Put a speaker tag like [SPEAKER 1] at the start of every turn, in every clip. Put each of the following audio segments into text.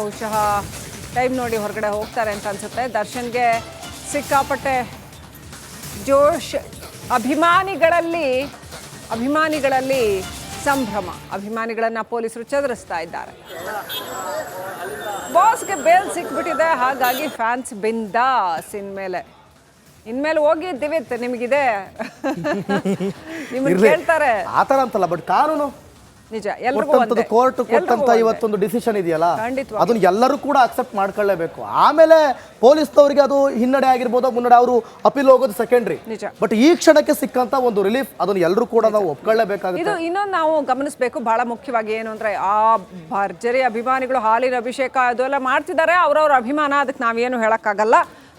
[SPEAKER 1] ಬಹುಶಃ ಟೈಮ್ ನೋಡಿ ಹೊರಗಡೆ ಹೋಗ್ತಾರೆ ಅಂತ ಅನ್ಸುತ್ತೆ. ದರ್ಶನ್ಗೆ ಸಿಕ್ಕಾಪಟ್ಟೆ ಜೋಶ್, ಅಭಿಮಾನಿಗಳಲ್ಲಿ ಸಂಭ್ರಮ. ಅಭಿಮಾನಿಗಳನ್ನ ಪೊಲೀಸರು ಚದುರಿಸ್ತಾ ಇದ್ದಾರೆ. ಬಾಸ್ಗೆ ಬೇಲ್ ಸಿಕ್ಬಿಟ್ಟಿದೆ, ಹಾಗಾಗಿ ಫ್ಯಾನ್ಸ್ ಬಿಂದಾಸ್. ಇನ್ಮೇಲೆ ಹೋಗಿದ್ದೀವಿ ನಿಮಗಿದೆ ನಿಮಗೆ ಕೇಳ್ತಾರೆ
[SPEAKER 2] ಆ ಥರ ಅಂತಲ್ಲ. ಬಟ್ ಕಾನೂನು
[SPEAKER 1] ನಿಜ,
[SPEAKER 2] ಕೋರ್ಟ್ ಕೊಟ್ಟಂತ ಇವತ್ತೊಂದು ಡಿಸಿಷನ್ ಇದೆಯಲ್ಲ, ಅದನ್ನ ಎಲ್ಲರೂ ಕೂಡ ಅಕ್ಸೆಪ್ಟ್ ಮಾಡ್ಕೊಳ್ಳೇಬೇಕು. ಆಮೇಲೆ ಪೊಲೀಸ್ನವರಿಗೆ ಅದು ಹಿನ್ನಡೆ ಆಗಿರ್ಬೋದು, ಮುನ್ನಡೆ, ಅವರು ಅಪೀಲ್ ಹೋಗೋದು ಸೆಕೆಂಡ್ರಿ. ಬಟ್ ಈ ಕ್ಷಣಕ್ಕೆ ಸಿಕ್ಕಂತ ಒಂದು ರಿಲೀಫ್ ಅದನ್ನ ಎಲ್ಲರೂ ಕೂಡ ನಾವು ಒಪ್ಕೊಳ್ಳೇಬೇಕಾಗುತ್ತೆ.
[SPEAKER 1] ಇದು ಇನ್ನೊಂದು ನಾವು ಗಮನಿಸಬೇಕು, ಬಹಳ ಮುಖ್ಯವಾಗಿ ಏನು ಅಂದ್ರೆ, ಆ ಭರ್ಜರಿ ಅಭಿಮಾನಿಗಳು ಹಾಲಿನ ಅಭಿಷೇಕ ಅದೆಲ್ಲ ಮಾಡ್ತಿದ್ದಾರೆ. ಅವ್ರವ್ರ ಅಭಿಮಾನ, ಅದಕ್ಕೆ ನಾವೇನು ಹೇಳಕ್ಕಾಗಲ್ಲ.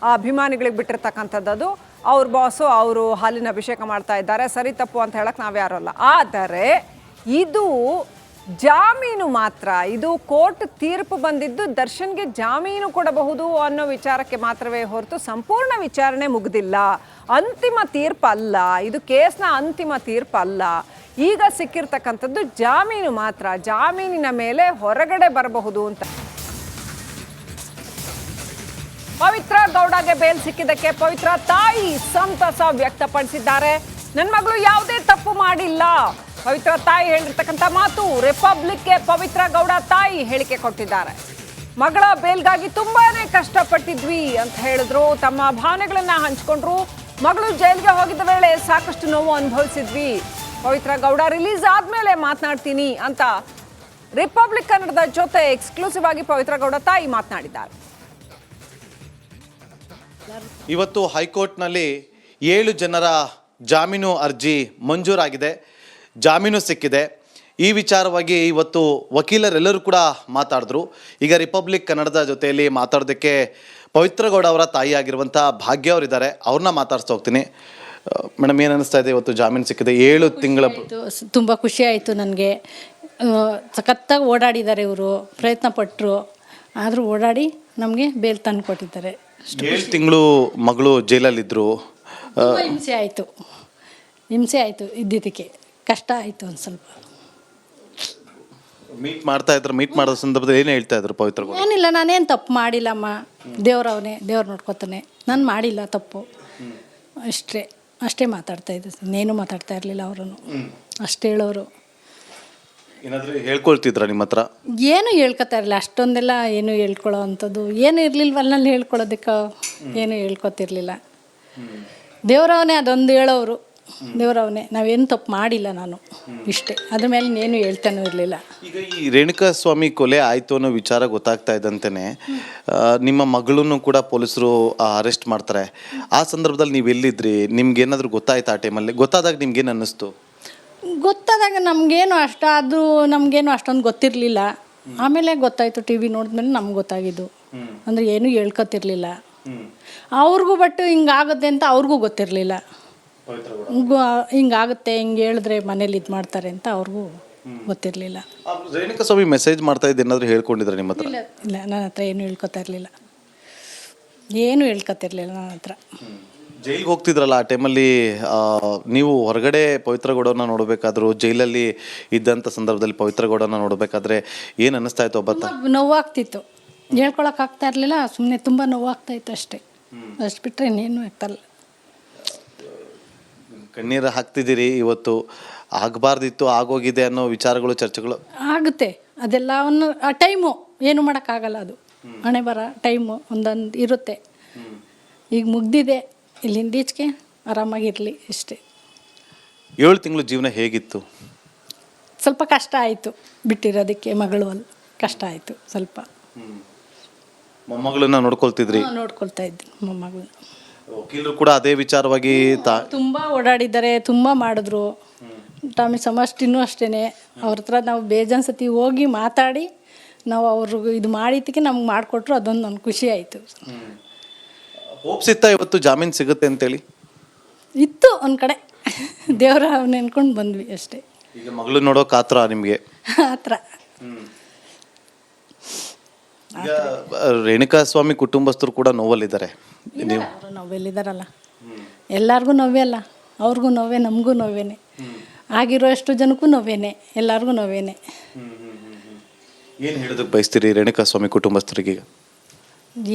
[SPEAKER 1] ಆ ಅಭಿಮಾನಿಗಳಿಗೆ ಬಿಟ್ಟಿರ್ತಕ್ಕಂಥದ್ದು ಅದು. ಅವ್ರ ಬಾಸು ಅವರು ಹಾಲಿನ ಅಭಿಷೇಕ ಮಾಡ್ತಾ ಇದ್ದಾರೆ, ಸರಿ ತಪ್ಪು ಅಂತ ಹೇಳಕ್ ನಾವ್ಯಾರು ಅಲ್ಲ. ಆದರೆ ಇದು ಜಾಮೀನು ಮಾತ್ರ. ಇದು ಕೋರ್ಟ್ ತೀರ್ಪು ಬಂದಿದ್ದು ದರ್ಶನ್ಗೆ ಜಾಮೀನು ಕೊಡಬಹುದು ಅನ್ನೋ ವಿಚಾರಕ್ಕೆ ಮಾತ್ರವೇ ಹೊರತು ಸಂಪೂರ್ಣ ವಿಚಾರಣೆ ಮುಗ್ದಿಲ್ಲ. ಅಂತಿಮ ತೀರ್ಪು ಅಲ್ಲ ಇದು, ಕೇಸ್ನ ಅಂತಿಮ ತೀರ್ಪು ಅಲ್ಲ. ಈಗ ಸಿಕ್ಕಿರ್ತಕ್ಕಂಥದ್ದು ಜಾಮೀನು ಮಾತ್ರ. ಜಾಮೀನಿನ ಮೇಲೆ ಹೊರಗಡೆ ಬರಬಹುದು ಅಂತ. ಪವಿತ್ರ ಗೌಡಗೆ ಬೇಲ್ ಸಿಕ್ಕಿದ್ದಕ್ಕೆ ಪವಿತ್ರ ತಾಯಿ ಸಂತಸ ವ್ಯಕ್ತಪಡಿಸಿದ್ದಾರೆ. ನನ್ನ ಮಗಳು ಯಾವುದೇ ತಪ್ಪು ಮಾಡಿಲ್ಲ. ಪವಿತ್ರ ತಾಯಿ ಹೇಳಿರ್ತಕ್ಕಂಥ ಮಾತು. ರಿಪಬ್ಲಿಕ್ಗೆ ಪವಿತ್ರ ಗೌಡ ತಾಯಿ ಹೇಳಿಕೆ ಕೊಟ್ಟಿದ್ದಾರೆ. ಮಗಳ ಬೇಲ್ಗಾಗಿ ತುಂಬಾನೇ ಕಷ್ಟಪಟ್ಟಿದ್ವಿ ಅಂತ ಹೇಳಿದ್ರು. ತಮ್ಮ ಭಾವನೆಗಳನ್ನ ಹಂಚ್ಕೊಂಡ್ರು. ಮಗಳು ಜೈಲ್ಗೆ ಹೋಗಿದ್ದ ವೇಳೆ ಸಾಕಷ್ಟು ನೋವು ಅನುಭವಿಸಿದ್ವಿ. ಪವಿತ್ರ ಗೌಡ ರಿಲೀಸ್ ಆದ್ಮೇಲೆ ಮಾತನಾಡ್ತೀನಿ ಅಂತ ರಿಪಬ್ಲಿಕ್ ಕನ್ನಡದ ಜೊತೆ ಎಕ್ಸ್ಕ್ಲೂಸಿವ್ ಆಗಿ ಪವಿತ್ರ ಗೌಡ ತಾಯಿ ಮಾತನಾಡಿದ್ದಾರೆ.
[SPEAKER 3] ಇವತ್ತು ಹೈಕೋರ್ಟ್ನಲ್ಲಿ 7 ಜನರ ಜಾಮೀನು ಅರ್ಜಿ ಮಂಜೂರಾಗಿದೆ, ಜಾಮೀನು ಸಿಕ್ಕಿದೆ. ಈ ವಿಚಾರವಾಗಿ ಇವತ್ತು ವಕೀಲರೆಲ್ಲರೂ ಕೂಡ ಮಾತಾಡಿದ್ರು. ಈಗ ರಿಪಬ್ಲಿಕ್ ಕನ್ನಡದ ಜೊತೆಯಲ್ಲಿ ಮಾತಾಡೋದಕ್ಕೆ ಪವಿತ್ರ ಗೌಡ ಅವರ ತಾಯಿ ಆಗಿರುವಂಥ ಭಾಗ್ಯ ಅವರಿದ್ದಾರೆ. ಅವ್ರನ್ನ ಮಾತಾಡ್ಸ್ತಾ ಹೋಗ್ತೀನಿ. ಮೇಡಮ್, ಏನು ಅನ್ನಿಸ್ತಾ ಇದೆ? ಇವತ್ತು ಜಾಮೀನು ಸಿಕ್ಕಿದೆ, 7 ತಿಂಗಳ.
[SPEAKER 4] ತುಂಬ ಖುಷಿ ಆಯಿತು ನನಗೆ. ಸಖತ್ತಾಗಿ ಓಡಾಡಿದ್ದಾರೆ ಇವರು, ಪ್ರಯತ್ನ ಪಟ್ಟರು. ಆದರೂ ಓಡಾಡಿ ನಮಗೆ ಬೇಲ್ ತಂದು ಕೊಟ್ಟಿದ್ದಾರೆ.
[SPEAKER 3] 7 ತಿಂಗಳು ಮಗಳು ಜೈಲಲ್ಲಿದ್ದರು.
[SPEAKER 4] ಹಿಂಸೆ ಆಯಿತು ಇದ್ದಿದ್ದಕ್ಕೆ, ಕಷ್ಟ ಆಯಿತು ಒಂದು ಸ್ವಲ್ಪ.
[SPEAKER 3] ಮೀಟ್ ಮಾಡೋ ಸಂದರ್ಭದಲ್ಲಿ ಏನು ಹೇಳ್ತಾ ಇದ್ರು ಪವಿತ್ರ?
[SPEAKER 4] ಏನಿಲ್ಲ, ನಾನೇನು ತಪ್ಪು ಮಾಡಿಲ್ಲಮ್ಮ, ದೇವ್ರವನೇ, ದೇವ್ರು ನೋಡ್ಕೊತಾನೆ, ನಾನು ಮಾಡಿಲ್ಲ ತಪ್ಪು, ಅಷ್ಟೇ ಮಾತಾಡ್ತಾ ಇದ್ದೆ. ಇನ್ನೇನು ಮಾತಾಡ್ತಾ ಇರಲಿಲ್ಲ ಅವರು, ಅಷ್ಟೇ ಹೇಳೋರು.
[SPEAKER 3] ಏನಾದರೂ ಹೇಳ್ಕೊಳ್ತಿದ್ರ ನಿಮ್ಮ ಹತ್ರ?
[SPEAKER 4] ಏನು ಹೇಳ್ಕೊತಾ ಇರಲಿಲ್ಲ, ಅಷ್ಟೊಂದೆಲ್ಲ ಏನು ಹೇಳ್ಕೊಳ್ಳೋ ಅಂಥದ್ದು ಏನು ಇರಲಿಲ್ವಲ್ಲ. ಅಲ್ಲಿ ಹೇಳ್ಕೊಳ್ಳೋದಕ್ಕೆ ಏನು ಹೇಳ್ಕೊತಿರ್ಲಿಲ್ಲ. ದೇವ್ರವನೇ ಅದೊಂದು ಹೇಳೋರು, ದೇವ್ರವನೇ, ನಾವೇನು ತಪ್ಪು ಮಾಡಿಲ್ಲ, ನಾನು ಇಷ್ಟೇ, ಅದ್ರ ಮೇಲೆ ಇನ್ನೇನು ಹೇಳ್ತಾನೂ ಇರಲಿಲ್ಲ.
[SPEAKER 3] ಈಗ ಈ ರೇಣುಕಾ ಸ್ವಾಮಿ ಕೊಲೆ ಆಯಿತು ಅನ್ನೋ ವಿಚಾರ ಗೊತ್ತಾಗ್ತಾ ಇದ್ದಂತೆಯೇ ನಿಮ್ಮ ಮಗಳನ್ನು ಕೂಡ ಪೊಲೀಸರು ಅರೆಸ್ಟ್ ಮಾಡ್ತಾರೆ. ಆ ಸಂದರ್ಭದಲ್ಲಿ ನೀವು ಎಲ್ಲಿದ್ರಿ? ನಿಮ್ಗೆ ಏನಾದರೂ ಗೊತ್ತಾಯ್ತು? ಆ ಟೈಮಲ್ಲಿ ಗೊತ್ತಾದಾಗ ನಿಮ್ಗೇನು ಅನ್ನಿಸ್ತು?
[SPEAKER 4] ಗೊತ್ತಾದಾಗ ನಮಗೇನು ಅಷ್ಟೊಂದು ಗೊತ್ತಿರಲಿಲ್ಲ. ಆಮೇಲೆ ಗೊತ್ತಾಯಿತು, ಟಿ ವಿ ನೋಡಿದ್ಮೇಲೆ ನಮ್ಗೆ ಗೊತ್ತಾಗಿದ್ದು. ಅಂದರೆ ಏನೂ ಹೇಳ್ಕೊತಿರ್ಲಿಲ್ಲ ಅವ್ರಿಗೂ. ಬಟ್ ಹಿಂಗಾಗುತ್ತೆ ಅಂತ ಅವ್ರಿಗೂ ಗೊತ್ತಿರಲಿಲ್ಲ. ಹಿಂಗಾಗುತ್ತೆ, ಹಿಂಗೆ ಹೇಳಿದ್ರೆ ಮನೇಲಿ ಇದು ಮಾಡ್ತಾರೆ ಅಂತ ಅವ್ರಿಗೂ ಗೊತ್ತಿರಲಿಲ್ಲ.
[SPEAKER 3] ರೇಣುಕಾ ಸ್ವಾಮಿ ಮೆಸೇಜ್ ಮಾಡ್ತಾ ಇದ್ದು ಏನಾದರೂ ಹೇಳ್ಕೊಂಡಿದ್ರೆ ನಿಮ್ಮ ಹತ್ರ?
[SPEAKER 4] ಇಲ್ಲ, ನನ್ನ ಹತ್ರ ಏನು ಹೇಳ್ಕೊತಾ ಇರಲಿಲ್ಲ, ನನ್ನ ಹತ್ರ.
[SPEAKER 3] ಜೈಲಿಗೆ ಹೋಗ್ತಿದ್ರಲ್ಲ, ಆ ಟೈಮಲ್ಲಿ ನೀವು ಹೊರಗಡೆ ಪವಿತ್ರ ಗೌಡನ ನೋಡಬೇಕಾದ್ರು, ಜೈಲಲ್ಲಿ ಇದ್ದಂಥ ಸಂದರ್ಭದಲ್ಲಿ ಪವಿತ್ರ ಗೌಡನ ನೋಡಬೇಕಾದ್ರೆ ಏನು ಅನ್ನಿಸ್ತಾ ಇತ್ತು?
[SPEAKER 4] ನೋವಾಗ್ತಿತ್ತು, ಹೇಳ್ಕೊಳಕ್ಕಾಗ್ತಾ ಇರಲಿಲ್ಲ. ಸುಮ್ಮನೆ ತುಂಬ ನೋವಾಗ್ತಾಯಿತ್ತು ಅಷ್ಟೇ. ಅಷ್ಟು ಬಿಟ್ಟರೆ ಇನ್ನೇನು ಆಗ್ತಾಯಿಲ್ಲ.
[SPEAKER 3] ಕಣ್ಣೀರು ಹಾಕ್ತಿದ್ದೀರಿ. ಇವತ್ತು ಆಗಬಾರ್ದಿತ್ತು, ಆಗೋಗಿದೆ ಅನ್ನೋ ವಿಚಾರಗಳು, ಚರ್ಚೆಗಳು
[SPEAKER 4] ಆಗುತ್ತೆ. ಅದೆಲ್ಲವನ್ನು ಆ ಟೈಮು ಏನು ಮಾಡೋಕ್ಕಾಗಲ್ಲ. ಅದು ಹಣೆ ಬರ ಟೈಮು ಒಂದೊಂದು ಇರುತ್ತೆ. ಈಗ ಮುಗ್ದಿದೆ, ಇಲ್ಲಿಂದ ಈಚೆಗೆ ಆರಾಮಾಗಿರಲಿ ಇಷ್ಟೇ.
[SPEAKER 3] 7 ತಿಂಗಳು ಜೀವನ ಹೇಗಿತ್ತು?
[SPEAKER 4] ಸ್ವಲ್ಪ ಕಷ್ಟ ಆಯಿತು, ಬಿಟ್ಟಿರೋದಕ್ಕೆ ಮಗಳು ಅಲ್ಲಿ ಕಷ್ಟ ಆಯಿತು ಸ್ವಲ್ಪ.
[SPEAKER 3] ಮೊಮ್ಮಗಳನ್ನ ನೋಡ್ಕೊಳ್ತಿದ್ರಿ?
[SPEAKER 4] ನೋಡ್ಕೊಳ್ತಾ ಇದ್ದೆ ಮೊಮ್ಮಗಳನ್ನ.
[SPEAKER 3] ವಕೀಲರು ಕೂಡ ಅದೇ ವಿಚಾರವಾಗಿ
[SPEAKER 4] ತುಂಬ ಓಡಾಡಿದ್ದಾರೆ, ತುಂಬ ಮಾಡಿದ್ರು. ಟಾಮಿ ಸಮಷ್ಟಿನೂ ಅಷ್ಟೇ. ಅವ್ರ ಹತ್ರ ನಾವು ಬೇಜಾನ್ ಸತಿ ಹೋಗಿ ಮಾತಾಡಿ ನಾವು ಅವ್ರಿಗೆ ಇದು ಮಾಡಿದ್ದಕ್ಕೆ ನಮ್ಗೆ ಮಾಡಿಕೊಟ್ರು. ಅದೊಂದು ನನಗೆ ಖುಷಿ ಆಯಿತು.
[SPEAKER 3] ಹೋಪ್ಸ್ ಇತ್ತಾ ಇವತ್ತು ಜಾಮೀನು ಸಿಗುತ್ತೆ ಅಂತೇಳಿ?
[SPEAKER 4] ಇತ್ತು ಒಂದು ಕಡೆ, ದೇವರ ನೆನ್ಕೊಂಡು ಬಂದ್ವಿ ಅಷ್ಟೇ.
[SPEAKER 3] ಈಗ ಮಗಳು ನೋಡೋ ಕಾತ್ರ ನಿಮಗೆ?
[SPEAKER 4] ಆತರ.
[SPEAKER 3] ಈಗ ರೇಣುಕಾ ಸ್ವಾಮಿ ಕುಟುಂಬಸ್ಥರು ಕೂಡ ನೋವಲ್ಲಿದ್ದಾರೆ.
[SPEAKER 4] ಅವರು ನೋವೆಲ್ಲಿದ್ದಾರಲ್ಲ, ಎಲ್ಲರಿಗೂ ನೋವೇ ಅಲ್ಲ. ಅವ್ರಿಗೂ ನೋವೇ, ನಮಗೂ ನೋವೇನೆ. ಆಗಿರೋ ಎಷ್ಟು ಜನಕ್ಕೂ ನೋವೇನೆ, ಎಲ್ಲರಿಗೂ ನೋವೇನೆ.
[SPEAKER 3] ಏನು ಹೇಳೋದಕ್ಕೆ ಬಯಸ್ತೀರಿ ರೇಣುಕಾಸ್ವಾಮಿ ಕುಟುಂಬಸ್ಥರಿಗೆ?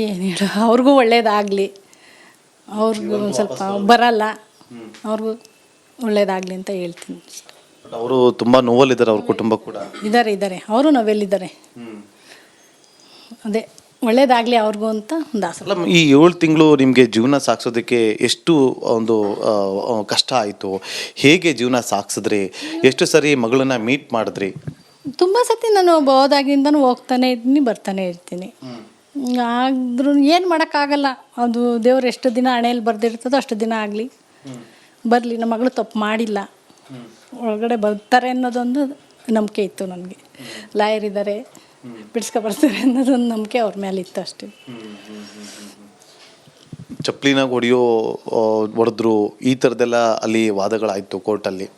[SPEAKER 4] ಏನು ಹೇಳು, ಅವ್ರಿಗೂ ಒಳ್ಳೇದಾಗಲಿ, ಅವ್ರಿಗೂ ಸ್ವಲ್ಪ ಬರಲ್ಲ, ಅವ್ರಿಗೂ ಒಳ್ಳೇದಾಗಲಿ ಅಂತ ಹೇಳ್ತೀನಿ ಅಷ್ಟೆ.
[SPEAKER 3] ಅವರು ತುಂಬ ನೋವಲ್ಲಿದ್ದಾರೆ, ಅವ್ರ ಕುಟುಂಬ ಕೂಡ
[SPEAKER 4] ಇದ್ದಾರೆ ಅವರು ನಾವೆಲ್ಲಿದ್ದಾರೆ. ಅದೇ ಒಳ್ಳೇದಾಗಲಿ ಅವ್ರಿಗೂ ಅಂತ ಒಂದು ಆಸೆ.
[SPEAKER 3] ಅಲ್ಲ, ಈ 7 ತಿಂಗಳು ನಿಮಗೆ ಜೀವನ ಸಾಗಿಸೋದಕ್ಕೆ ಎಷ್ಟು ಒಂದು ಕಷ್ಟ ಆಯಿತು? ಹೇಗೆ ಜೀವನ ಸಾಗಿಸಿದ್ರಿ? ಎಷ್ಟು ಸರಿ ಮಗಳನ್ನ ಮೀಟ್ ಮಾಡಿದ್ರಿ?
[SPEAKER 4] ತುಂಬ ಸತಿ ನಾನು ಹೋದಾಗಿಂದನೂ ಹೋಗ್ತಾನೆ ಇದ್ದೀನಿ, ಬರ್ತಾನೆ ಇರ್ತೀನಿ. ಆದ್ರೂ ಏನು ಮಾಡೋಕ್ಕಾಗಲ್ಲ, ಅದು ದೇವ್ರು ಎಷ್ಟು ದಿನ ಹಣೆಯಲ್ಲಿ ಬರ್ದಿರ್ತದೋ ಅಷ್ಟು ದಿನ ಆಗಲಿ, ಬರಲಿ. ನಮ್ಮ ಮಗಳು ತಪ್ಪು ಮಾಡಿಲ್ಲ, ಒಳಗಡೆ ಬರ್ತಾರೆ ಅನ್ನೋದೊಂದು ನಂಬಿಕೆ ಇತ್ತು ನನಗೆ. ಲಾಯರ್ ಇದ್ದಾರೆ, ಬಿಡಿಸ್ಕೊಬರ್ತಾರೆ ಅನ್ನೋದೊಂದು ನಂಬಿಕೆ ಅವ್ರ ಮೇಲೆ ಇತ್ತು ಅಷ್ಟೇ.
[SPEAKER 3] ಚಪ್ಪಲಿನಾಗ ಹೊಡೆದ್ರು, ಈ ಥರದ್ದೆಲ್ಲ ಅಲ್ಲಿ ವಾದಗಳಾಯಿತು ಕೋರ್ಟಲ್ಲಿ.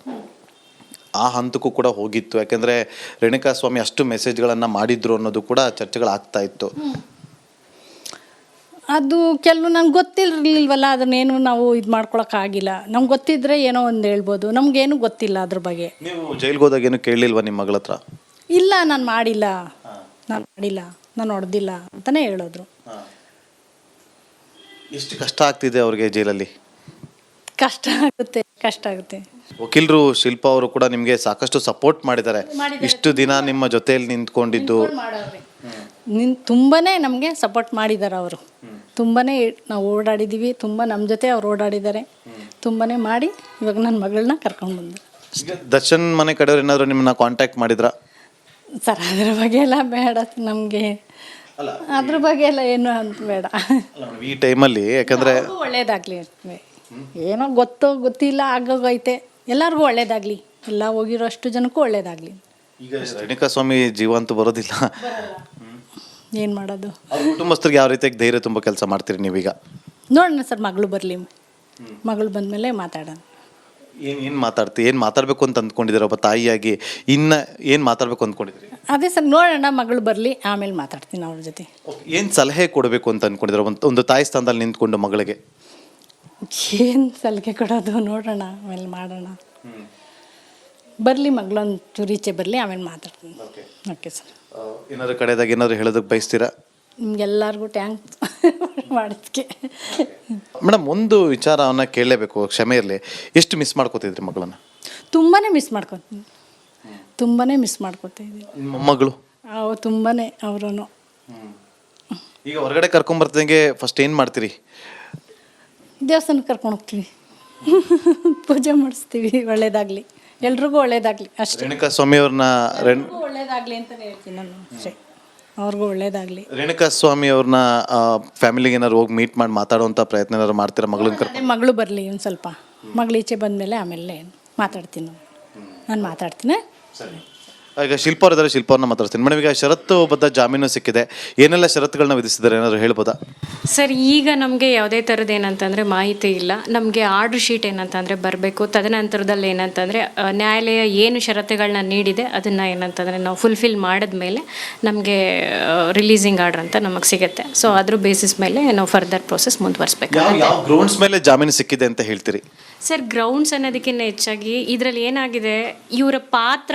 [SPEAKER 3] ಆ ಹಂತಕ್ಕೂ ಕೂಡ ಹೋಗಿತ್ತು, ಯಾಕೆಂದರೆ ರೇಣುಕಾಸ್ವಾಮಿ ಅಷ್ಟು ಮೆಸೇಜ್ಗಳನ್ನು ಮಾಡಿದ್ರು ಅನ್ನೋದು ಕೂಡ ಚರ್ಚೆಗಳಾಗ್ತಾ ಇತ್ತು.
[SPEAKER 4] ಅದು ಕೆಲವು ನಂಗೆ ಗೊತ್ತಿರಲಿಲ್ವಲ್ಲ, ಅದನ್ನೇನು ನಾವು ಇದು ಮಾಡ್ಕೊಳಕ್ಕಾಗಿಲ್ಲ. ನಮ್ಗೆ ಗೊತ್ತಿದ್ರೆ ಏನೋ ಒಂದು ಹೇಳ್ಬೋದು, ನಮಗೇನು ಗೊತ್ತಿಲ್ಲ ಅದ್ರ ಬಗ್ಗೆ.
[SPEAKER 3] ನೀವು ಜೈಲ್ಗೆ ಹೋದಾಗ ಏನು ಕೇಳಲಿಲ್ವಾ ನಿಮ್ಮ ಮಗಳ ಹತ್ರ?
[SPEAKER 4] ಇಲ್ಲ, ನಾನು ಮಾಡಿಲ್ಲ, ನಾನು ಹೊಡೆದಿಲ್ಲ ಅಂತಲೇ ಹೇಳಿದ್ರು.
[SPEAKER 3] ಎಷ್ಟು ಕಷ್ಟ ಆಗ್ತಿದೆ ಅವ್ರಿಗೆ ಜೈಲಲ್ಲಿ?
[SPEAKER 4] ಕಷ್ಟ ಆಗುತ್ತೆ.
[SPEAKER 3] ವಕೀಲರು ಶಿಲ್ಪಾ ಅವರು ಕೂಡ ನಿಮಗೆ ಸಾಕಷ್ಟು ಸಪೋರ್ಟ್ ಮಾಡಿದ್ದಾರೆ. ಇಷ್ಟು ದಿನ ನಿಮ್ಮ ಜೊತೆಯಲ್ಲಿ ನಿಂತ್ಕೊಂಡಿದ್ದು
[SPEAKER 4] ತುಂಬಾ ನಮಗೆ ಸಪೋರ್ಟ್ ಮಾಡಿದ್ದಾರೆ ಅವರು. ತುಂಬಾ ನಾವು ಓಡಾಡಿದ್ದೀವಿ, ತುಂಬ ನಮ್ಮ ಜೊತೆ ಅವ್ರು ಓಡಾಡಿದ್ದಾರೆ. ತುಂಬಾ ಮಾಡಿ ಇವಾಗ ನನ್ನ ಮಗಳನ್ನ ಕರ್ಕೊಂಡು ಬಂದರು.
[SPEAKER 3] ದರ್ಶನ್ ಮನೆ ಕಡೆಯವ್ರು ಏನಾದರೂ ನಿಮ್ಮನ್ನ ಕಾಂಟ್ಯಾಕ್ಟ್ ಮಾಡಿದ್ರಾ?
[SPEAKER 4] ಸರ್, ಅದ್ರ ಬಗ್ಗೆ ಎಲ್ಲ ಬೇಡ ನಮಗೆ, ಅದ್ರ ಬಗ್ಗೆ ಎಲ್ಲ ಏನು ಅಂತ ಬೇಡ.
[SPEAKER 3] ಈ ಟೈಮಲ್ಲಿ ಯಾಕಂದರೆ
[SPEAKER 4] ಒಳ್ಳೇದಾಗಲಿ, ಏನೋ ಗೊತ್ತಿಲ್ಲ ಆಗೋಗೈತೆ, ಎಲ್ಲರಿಗೂ ಒಳ್ಳೇದಾಗಲಿ, ಎಲ್ಲ ಹೋಗಿರೋ ಅಷ್ಟು ಜನಕ್ಕೂ ಒಳ್ಳೇದಾಗಲಿ.
[SPEAKER 3] ಈಗ ರೇಣುಕಾಸ್ವಾಮಿ ಜೀವ ಅಂತೂ ಬರೋದಿಲ್ಲ,
[SPEAKER 4] ಏನು ಮಾಡೋದು?
[SPEAKER 3] ಕುಟುಂಬಸ್ಥರಿಗೆ ಯಾವ ರೀತಿಯಾಗಿ ಧೈರ್ಯ ತುಂಬ ಕೆಲಸ ಮಾಡ್ತೀರಿ ನೀವೀಗ?
[SPEAKER 4] ನೋಡೋಣ ಸರ್, ಮಗಳು ಬರಲಿ, ಮಗಳು ಬಂದಮೇಲೆ ಮಾತಾಡೋಣ.
[SPEAKER 3] ಏನು ಮಾತಾಡಬೇಕು ಅಂತ ಅಂದ್ಕೊಂಡಿದ್ದೀರ ಒಬ್ಬ ತಾಯಿಯಾಗಿ? ಇನ್ನು ಏನು ಮಾತಾಡಬೇಕು ಅಂದ್ಕೊಂಡಿದ್ದೀರಿ?
[SPEAKER 4] ಅದೇ ಸರ್, ನೋಡೋಣ, ಮಗಳು ಬರಲಿ, ಆಮೇಲೆ ಮಾತಾಡ್ತೀನಿ ಅವ್ರ ಜೊತೆ.
[SPEAKER 3] ಏನು ಸಲಹೆ ಕೊಡಬೇಕು ಅಂತ ಅಂದ್ಕೊಂಡಿದ್ದೀರ ಒಂದು ತಾಯಿ ಸ್ಥಾನದಲ್ಲಿ ನಿಂತ್ಕೊಂಡು ಮಗಳಿಗೆ?
[SPEAKER 4] ಏನು ಸಲಹೆ ಕೊಡೋದು, ನೋಡೋಣ, ಆಮೇಲೆ ಮಾಡೋಣ. ಬರಲಿ, ಮಗಳೊಂದು ಚೂರೀಚೆ ಬರಲಿ, ಆಮೇಲೆ ಮಾತಾಡ್ತೀನಿ. Okay sir.
[SPEAKER 3] ಏನಾದ್ರು ಕಡೆದಾಗ ಏನಾದ್ರು ಹೇಳೋದಕ್ಕೆ ಬಯಸ್ತೀರಾ?
[SPEAKER 4] ನಿಮ್ಗೆಲ್ಲರಿಗೂ ಟ್ಯಾಂಕ್ಸ್ ಮಾಡೋದಕ್ಕೆ.
[SPEAKER 3] ಮೇಡಮ್, ಒಂದು ವಿಚಾರವನ್ನು ಕೇಳಲೇಬೇಕು, ಕ್ಷಮೆ ಇರಲಿ. ಎಷ್ಟು ಮಿಸ್ ಮಾಡ್ಕೋತಿದ್ರಿ ಮಗಳನ್ನ?
[SPEAKER 4] ತುಂಬಾ ಮಿಸ್ ಮಾಡ್ಕೊತಿದ್ದೀನಿ.
[SPEAKER 3] ಮೊಮ್ಮಗಳು
[SPEAKER 4] ತುಂಬಾ ಅವರೂ.
[SPEAKER 3] ಈಗ ಹೊರಗಡೆ ಕರ್ಕೊಂಬರ್ತಿದಂಗೆ ಫಸ್ಟ್ ಏನು ಮಾಡ್ತೀರಿ?
[SPEAKER 4] ದೇವಸ್ಥಾನಕ್ಕೆ ಕರ್ಕೊಂಡು ಹೋಗ್ತೀವಿ, ಪೂಜೆ ಮಾಡಿಸ್ತೀವಿ, ಒಳ್ಳೇದಾಗಲಿ, ಎಲ್ರಿಗೂ ಒಳ್ಳೇದಾಗಲಿ ಅಷ್ಟೇ.
[SPEAKER 3] ರೇಣುಕಾಸ್ವಾಮಿ ಅವ್ರನ್ನ
[SPEAKER 4] ಒಳ್ಳೇದಾಗಲಿ ಅಂತಲೇ ಹೇಳ್ತೀನಿ ನಾನು ಅಷ್ಟೇ, ಅವ್ರಿಗೂ ಒಳ್ಳೇದಾಗಲಿ.
[SPEAKER 3] ರೇಣುಕಾಸ್ವಾಮಿ ಅವ್ರನ್ನ ಫ್ಯಾಮಿಲಿಗೆ ಏನಾದ್ರು ಹೋಗಿ ಮೀಟ್ ಮಾಡಿ ಮಾತಾಡುವಂಥ ಪ್ರಯತ್ನ ಏನಾದ್ರು ಮಾಡ್ತೀರಾ?
[SPEAKER 4] ಮಗಳು ಬರಲಿ, ಒಂದು ಸ್ವಲ್ಪ ಮಗಳು ಈಚೆ ಬಂದಮೇಲೆ ಆಮೇಲೆ ಮಾತಾಡ್ತೀನಿ, ನಾನು ಮಾತಾಡ್ತೀನಿ.
[SPEAKER 3] ಈಗ ಶಿಲ್ಪಾ ಅವ್ರು ಇದ್ದಾರೆ, ಶಿಲ್ಪವ್ರನ್ನ ಮಾತಾಡ್ತೀನಿ. ಮೇಡಮ್, ಈಗ ಷರತ್ತುಬದ್ಧ ಜಾಮೀನು ಸಿಕ್ಕಿದೆ, ಏನೆಲ್ಲ ಷರತ್ತುಗಳನ್ನ ವಿಧಿಸಿದ್ದಾರೆ ಏನಾದ್ರು ಹೇಳ್ಬೋದಾ?
[SPEAKER 5] ಸರ್, ಈಗ ನಮಗೆ ಯಾವುದೇ ಥರದ್ದು ಏನಂತಂದರೆ ಮಾಹಿತಿ ಇಲ್ಲ. ನಮಗೆ ಆರ್ಡ್ರ್ ಶೀಟ್ ಏನಂತಂದರೆ ಬರಬೇಕು. ತದನಂತರದಲ್ಲಿ ಏನಂತಂದರೆ ನ್ಯಾಯಾಲಯ ಏನು ಷರತ್ತುಗಳನ್ನ ನೀಡಿದೆ ಅದನ್ನು ಏನಂತಂದರೆ ನಾವು ಫುಲ್ಫಿಲ್ ಮಾಡಿದ್ಮೇಲೆ ನಮಗೆ ರಿಲೀಸಿಂಗ್ ಆರ್ಡ್ರ್ ಅಂತ ನಮಗೆ ಸಿಗುತ್ತೆ. ಸೊ ಅದ್ರ ಬೇಸಿಸ್ ಮೇಲೆ ನಾವು ಫರ್ದರ್ ಪ್ರೋಸೆಸ್ ಮುಂದುವರಿಸಬೇಕು.
[SPEAKER 3] ಯಾವ ಗ್ರೌಂಡ್ಸ್ ಮೇಲೆ ಜಾಮೀನು ಸಿಕ್ಕಿದೆ ಅಂತ ಹೇಳ್ತೀರಿ?
[SPEAKER 5] ಸರ್, ಗ್ರೌಂಡ್ಸ್ ಅನ್ನೋದಕ್ಕಿಂತ ಹೆಚ್ಚಾಗಿ ಇದರಲ್ಲಿ ಏನಾಗಿದೆ, ಇವರ ಪಾತ್ರ